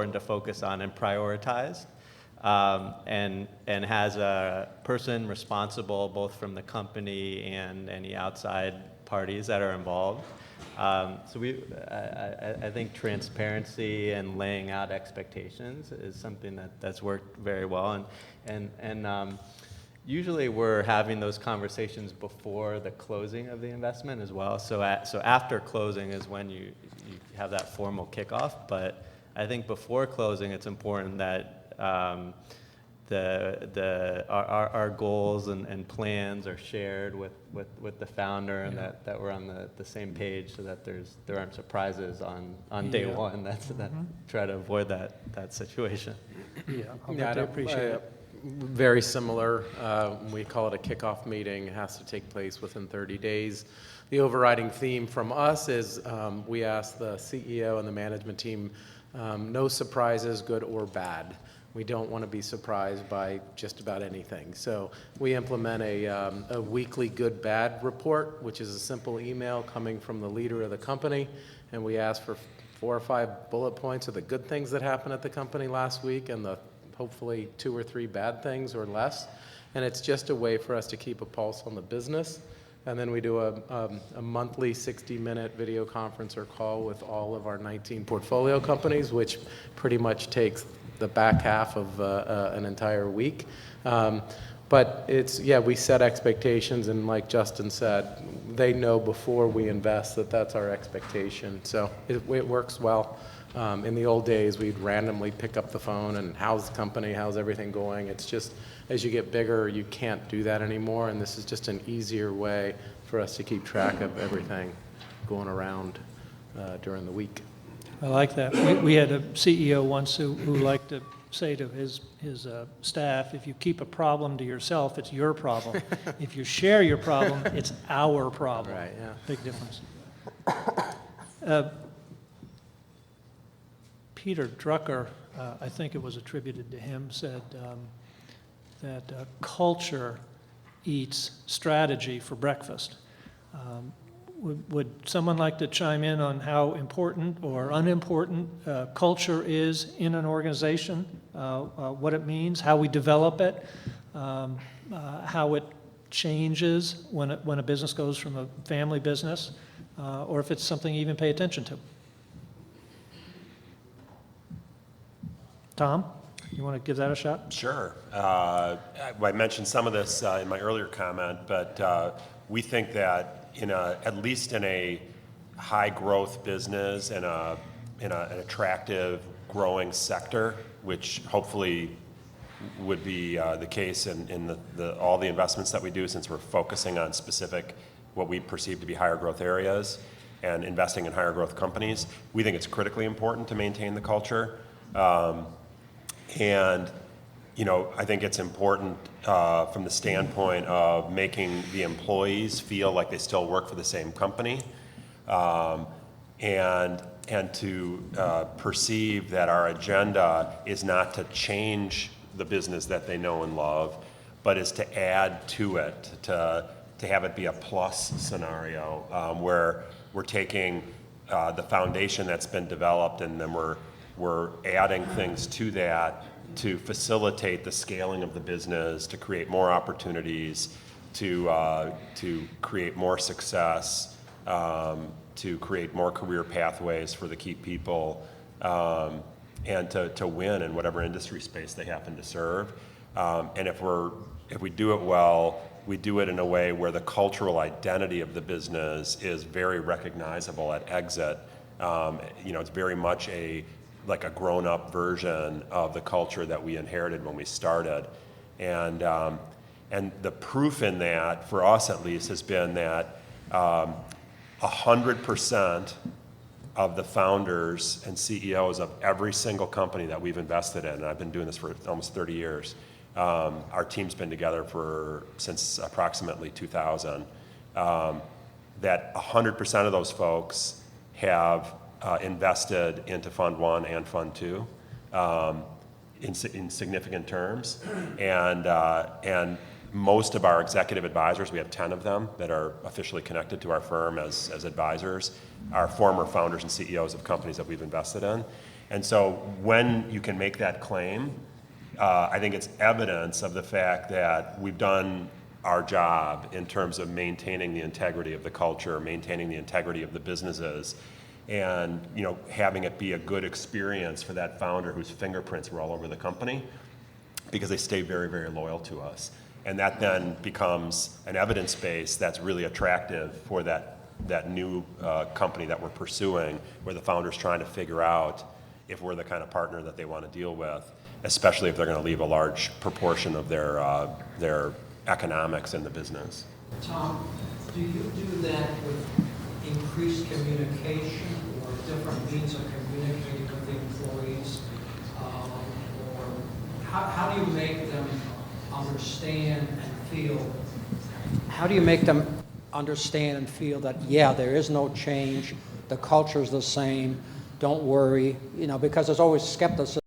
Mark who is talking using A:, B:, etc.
A: important to focus on and prioritize, and has a person responsible both from the company and any outside parties that are involved. So I think transparency and laying out expectations is something that's worked very well, and usually we're having those conversations before the closing of the investment as well. So after closing is when you have that formal kickoff. But I think before closing, it's important that our goals and plans are shared with the founder, and that we're on the same page, so that there aren't surprises on day one. That try to avoid that situation.
B: I appreciate it. Very similar. We call it a kickoff meeting. It has to take place within 30 days. The overriding theme from us is we ask the CEO and the management team, no surprises, good or bad. We don't want to be surprised by just about anything. So we implement a weekly good-bad report, which is a simple email coming from the leader of the company, and we ask for 4 or 5 bullet points of the good things that happened at the company last week and the hopefully 2 or 3 bad things or less. And it's just a way for us to keep a pulse on the business. And then we do a monthly 60-minute video conference or call with all of our 19 portfolio companies, which pretty much takes the back half of an entire week. But we set expectations, and like Justin said, they know before we invest that that's our expectation. So it works well. In the old days, we'd randomly pick up the phone and how's the company, how's everything going? It's just, as you get bigger, you can't do that anymore, and this is just an easier way for us to keep track of everything going around during the week.
C: I like that. We had a CEO once who liked to say to his staff, if you keep a problem to yourself, it's your problem. If you share your problem, it's our problem.
B: Right, yeah.
C: Big difference. Peter Drucker, I think it was attributed to him, said that culture eats strategy for breakfast. Would someone like to chime in on how important or unimportant culture is in an organization, what it means, how we develop it, how it changes when a business goes from a family business, or if it's something you even pay attention to? Tom, you want to give that a shot?
D: Sure. I mentioned some of this in my earlier comment, but we think that at least in a high growth business and in an attractive growing sector, which hopefully would be the case in all the investments that we do, since we're focusing on specific what we perceive to be higher growth areas and investing in higher growth companies, we think it's critically important to maintain the culture. And I think it's important from the standpoint of making the employees feel like they still work for the same company, and to perceive that our agenda is not to change the business that they know and love, but is to add to it, to have it be a plus scenario, where we're taking the foundation that's been developed, and then we're adding things to that to facilitate the scaling of the business, to create more opportunities, to create more success, to create more career pathways for the key people, and to win in whatever industry space they happen to serve. And if we do it well, we do it in a way where the cultural identity of the business is very recognizable at exit. It's very much like a grown-up version of the culture that we inherited when we started. And the proof in that, for us at least, has been that 100% of the founders and CEOs of every single company that we've invested in, and I've been doing this for almost 30 years, our team's been together since approximately 2000, that 100% of those folks have invested into Fund 1 and Fund 2 in significant terms. And most of our executive advisors, we have 10 of them that are officially connected to our firm as advisors, are former founders and CEOs of companies that we've invested in. And so when you can make that claim, I think it's evidence of the fact that we've done our job in terms of maintaining the integrity of the culture, maintaining the integrity of the businesses, and having it be a good experience for that founder whose fingerprints were all over the company, because they stay very, very loyal to us. And that then becomes an evidence base that's really attractive for that new company that we're pursuing, where the founder's trying to figure out if we're the kind of partner that they want to deal with, especially if they're going to leave a large proportion of their economics in the business.
E: Tom, do you do that with increased communication or different means of communicating with the employees? Or how do you make them understand and feel? How do you make them understand and feel that, yeah, there is no change, the culture is the same, don't worry, because there's always skepticism